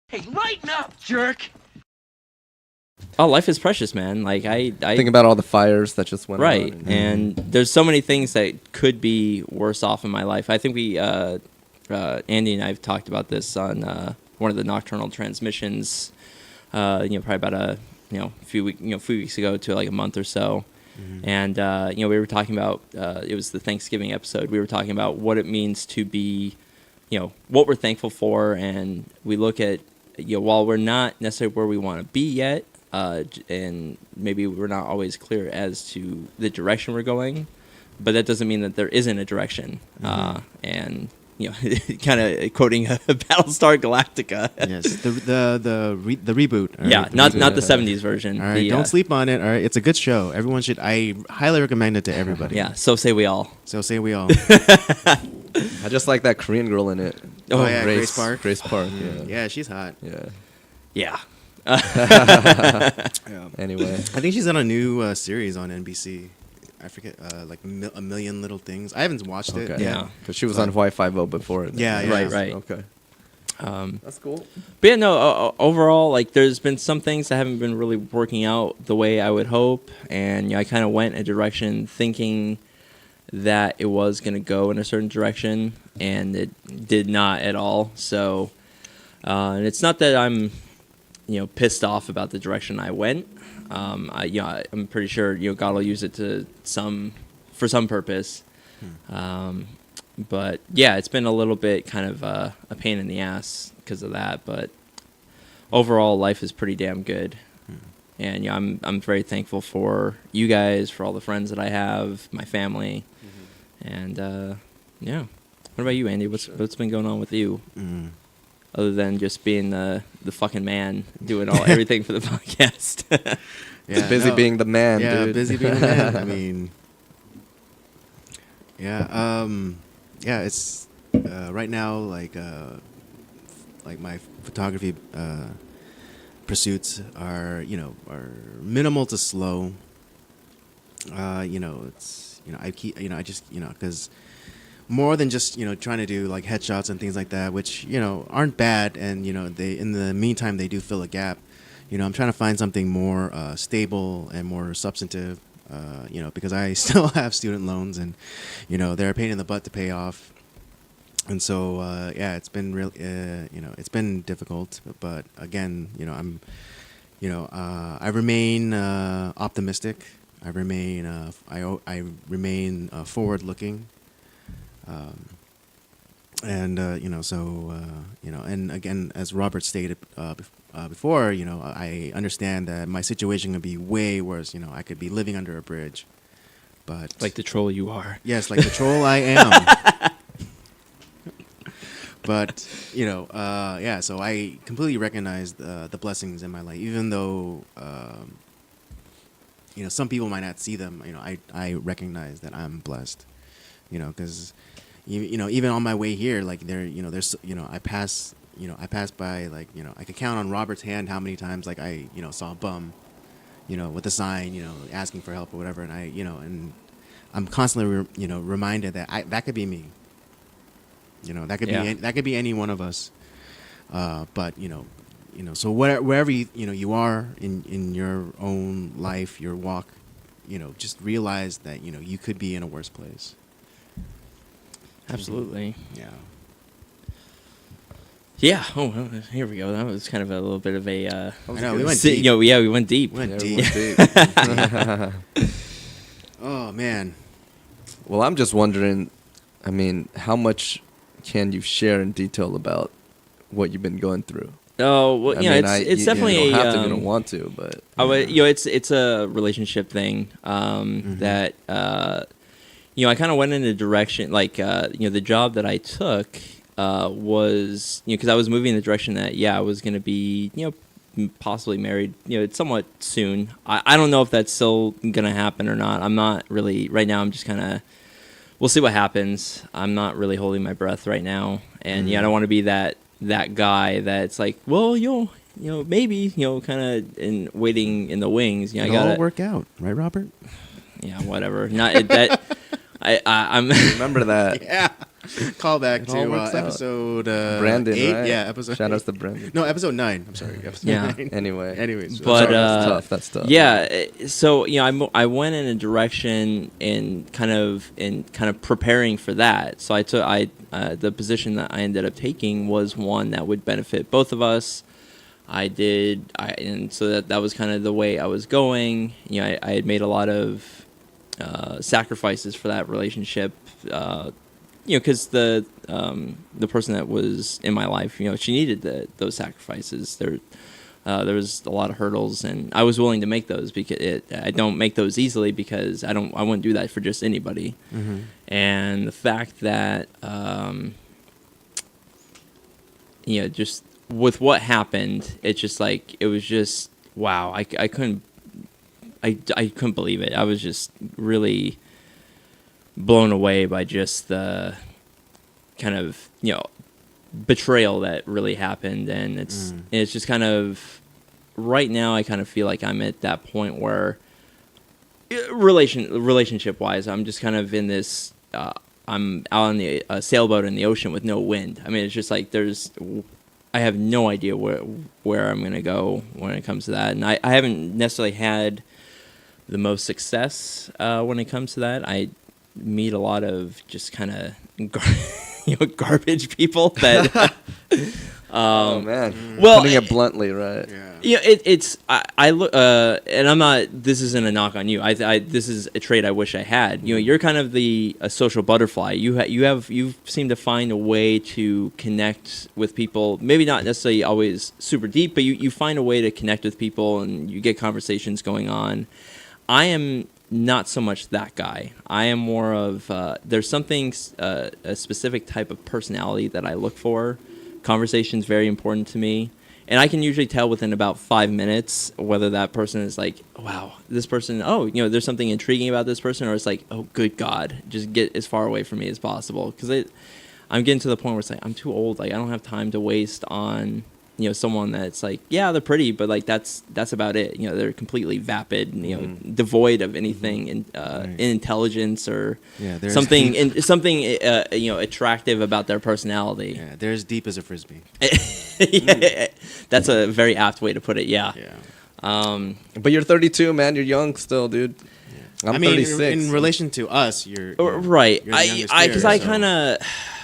Hey, lighten up, jerk! Oh, life is precious, man. Like I Think about all the fires that just went right, on. and there's so many things that could be worse off in my life. I think we, Andy and I have talked about this on one of the nocturnal transmissions. Probably about a few weeks ago to like a month or so, and we were talking about it was the Thanksgiving episode. We were talking about what it means to be, what we're thankful for, and we look at while we're not necessarily where we want to be yet. And maybe we're not always clear as to the direction we're going, but that doesn't mean that there isn't a direction. And kind of quoting Battlestar Galactica. Yes, the reboot. All Yeah, right, not reboot. the '70s version. All right, don't sleep on it. All right, it's a good show. Everyone should. I highly recommend it to everybody. Yeah, so say we all. So say we all. I just like that Korean girl in it. Oh, yeah, Grace Park. Grace Park, yeah. Yeah, she's hot. Yeah. Yeah. Yeah. Anyway. I think she's on a new series on NBC. I forget, like A Million Little Things. I haven't watched it. Okay. Yeah. Because she was on Hawaii Five-0 before it. Yeah, yeah. Right. Okay. That's cool. But yeah, no, overall, like, there's been some things that haven't been really working out the way I would hope. And I kind of went a direction thinking that it was going to go in a certain direction, and it did not at all. So, and it's not that I'm, pissed off about the direction I went. I'm pretty sure, God will use it for some purpose. But yeah, it's been a little bit kind of a pain in the ass because of that. But overall, life is pretty damn good. And I'm very thankful for you guys, for all the friends that I have, my family, and yeah. What about you, Andy? What's been going on with you, other than just being the fucking man, doing everything for the podcast? Just busy being the man, yeah, dude. busy being the man. I mean, yeah, it's right now like my photography pursuits are minimal to slow. It's I keep I just because more than just trying to do like headshots and things like that, which aren't bad, and they in the meantime they do fill a gap. I'm trying to find something more stable and more substantive. Because I still have student loans, and they're a pain in the butt to pay off. And so it's been real. It's been difficult, but again, I'm I remain optimistic. I remain I remain forward looking. And and again, as Robert stated before, I understand that my situation could be way worse. I could be living under a bridge, but Like the troll you are. yes, like the troll I am. But so I completely recognize the blessings in my life, even though some people might not see them. I recognize that I'm blessed. Because even on my way here, like there's I pass by, like I could count on Robert's hand how many times like I saw a bum, with a sign asking for help or whatever, and and I'm constantly reminded that that could be me. That could be that could be any one of us. But so wherever you are in your own life, your walk, just realize that you could be in a worse place. Absolutely. Yeah. Yeah. Oh, well, here we go. That was kind of a little bit of a. I know, we went deep. deep. We went deep. We went Yeah, deep. we went deep. Oh man. Well, I'm just wondering, I mean, how much can you share in detail about what you've been going through? Oh well, I mean, it's definitely you don't have to, a. you don't want to, but I would, it's a relationship thing that I kind of went in a direction like the job that I took was because I was moving in the direction that I was going to be possibly married somewhat soon. I don't know if that's still going to happen or not. I'm not really right now. I'm just kind of we'll see what happens. I'm not really holding my breath right now, and I don't want to be that guy that's like, well, maybe kind of in waiting in the wings. I It'll gotta all work out, right, Robert? whatever. Not that. I'm remember that. Yeah. Call back It all to works out. episode Brandon, 8. right? Yeah, episode Shout outs 8. to Brandon. No, episode 9. I'm sorry. Episode Yeah. 9. Anyway. Anyways. But, sorry. That's tough. Yeah, so I went in a direction in kind of preparing for that. So the position that I ended up taking was one that would benefit both of us. And so that was kind of the way I was going. I had made a lot of sacrifices for that relationship. Because the person that was in my life, she needed those sacrifices. There was a lot of hurdles, and I was willing to make those because I don't make those easily because I wouldn't do that for just anybody. Mm-hmm. And the fact that just with what happened, it's just like it was just wow. I couldn't believe it. I was just really blown away by just the kind of betrayal that really happened, and it's just kind of right now I kind of feel like I'm at that point where relationship wise I'm just kind of in this I'm out on the sailboat in the ocean with no wind. I mean, it's just like I have no idea where I'm gonna go when it comes to that, and I haven't necessarily had the most success when it comes to that. I meet a lot of just kind of garbage people that Oh man. well, Putting it bluntly, right? Yeah. it's I look and I'm not, this isn't a knock on you. I this is a trait I wish I had. You're kind of a social butterfly. You seem to find a way to connect with people, maybe not necessarily always super deep, but you find a way to connect with people and you get conversations going on. I am not so much that guy. I am more of there's something a specific type of personality that I look for. Conversation's very important to me, and I can usually tell within about 5 minutes whether that person is like, wow, this person, there's something intriguing about this person, or it's like, oh good God, just get as far away from me as possible, because I'm getting to the point where it's like I'm too old. Like I don't have time to waste on someone that's like, yeah, they're pretty, but like that's about it. They're completely vapid, devoid of anything in intelligence or something attractive about their personality. Yeah, they're as deep as a frisbee. Yeah, that's a very apt way to put it. Yeah. But you're 32, man. You're young still, dude. Yeah. I'm 36. In relation to us, you're right. You're the youngest here, Because I kind of.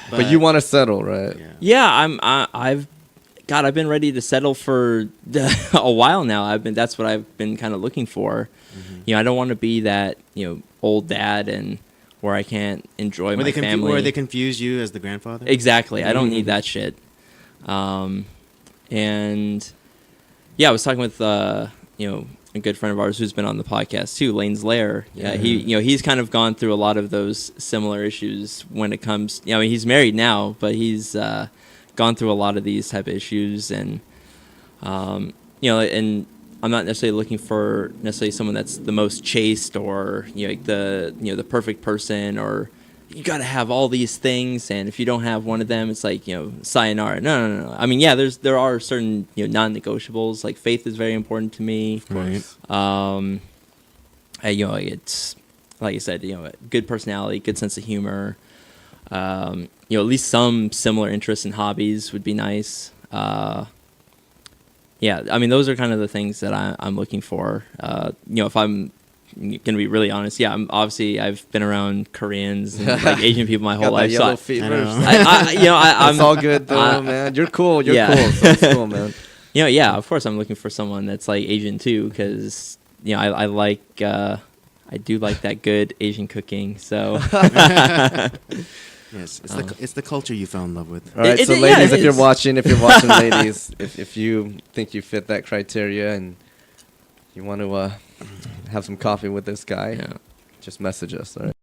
But you want to settle, right? Yeah. I've been ready to settle for a while now. That's what I've been kind of looking for. Mm-hmm. I don't want to be that, old dad and where I can't enjoy my family. Where they confuse you as the grandfather? Exactly. Mm-hmm. I don't need that shit. And yeah, I was talking with, a good friend of ours who's been on the podcast too, Lane's Lair. Yeah. He's kind of gone through a lot of those similar issues when it comes, he's married now, but he's, gone through a lot of these type of issues, and and I'm not necessarily looking for someone that's the most chaste or the perfect person, or you got to have all these things, and if you don't have one of them, it's like sayonara. No. I mean, yeah, there are certain non-negotiables. Like faith is very important to me. Right. It's like I said, good personality, good sense of humor. At least some similar interests and hobbies would be nice. Yeah, I mean, those are kind of the things that I'm looking for. If I'm gonna be really honest, I've been around Koreans and like Asian people my whole life. Yellow So fever. I'm It's all good though, man. You're cool. You're cool. So it's cool, man. Yeah, of course I'm looking for someone that's like Asian too, because I like I do like that good Asian cooking. So. Yes, it's the culture you fell in love with. All right, so ladies, if you're watching, ladies, if you think you fit that criteria and you want to have some coffee with this guy, just message us. All right.